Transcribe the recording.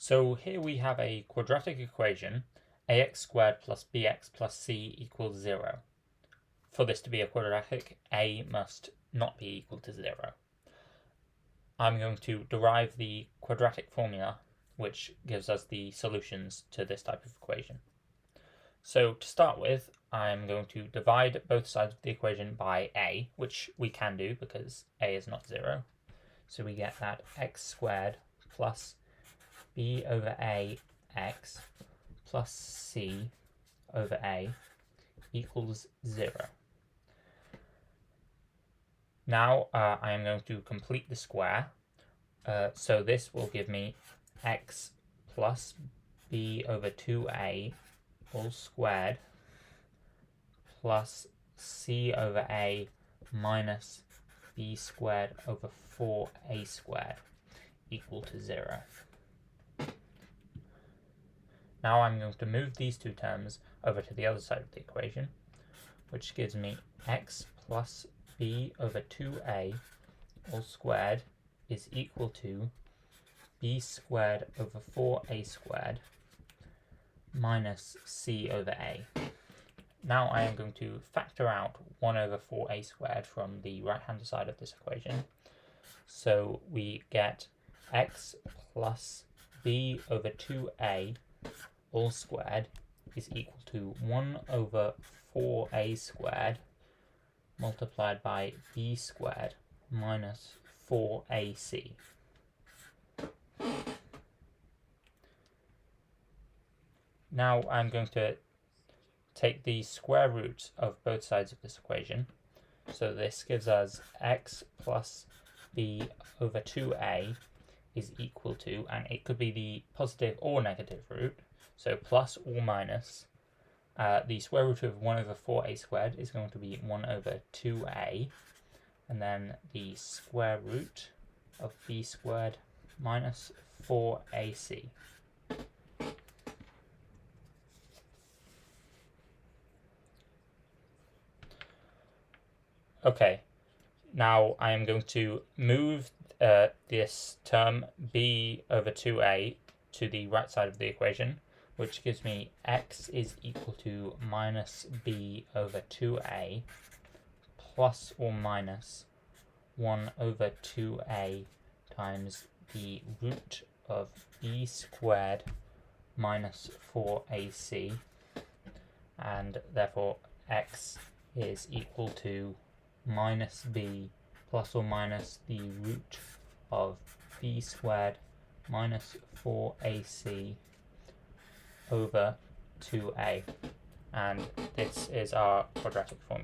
So here we have a quadratic equation, ax squared plus bx plus c equals 0. For this to be a quadratic, a must not be equal to 0. I'm going to derive the quadratic formula, which gives us the solutions to this type of equation. So to start with, I'm going to divide both sides of the equation by a, which we can do because a is not 0. So we get that x squared plus b over a x plus c over a equals 0. Now I am going to complete the square. So this will give me x plus b over 2a all squared plus c over a minus b squared over 4a squared equal to 0. Now I'm going to move these two terms over to the other side of the equation, which gives me x plus b over 2a all squared is equal to b squared over 4a squared minus c over a. Now I am going to factor out 1 over 4a squared from the right-hand side of this equation. So we get x plus b over 2a all squared is equal to 1 over 4a squared multiplied by b squared minus 4ac. Now I'm going to take the square root of both sides of this equation. So this gives us x plus b over 2a is equal to, and it could be the positive or negative root, so plus or minus, the square root of 1 over 4a squared is going to be 1 over 2a, and then the square root of b squared minus 4ac. Okay, now I am going to move this term b over 2a to the right side of the equation, which gives me x is equal to minus b over 2a plus or minus 1 over 2a times the root of b squared minus 4ac, and therefore x is equal to minus b plus or minus the root of b squared minus 4ac over 2a, and this is our quadratic formula.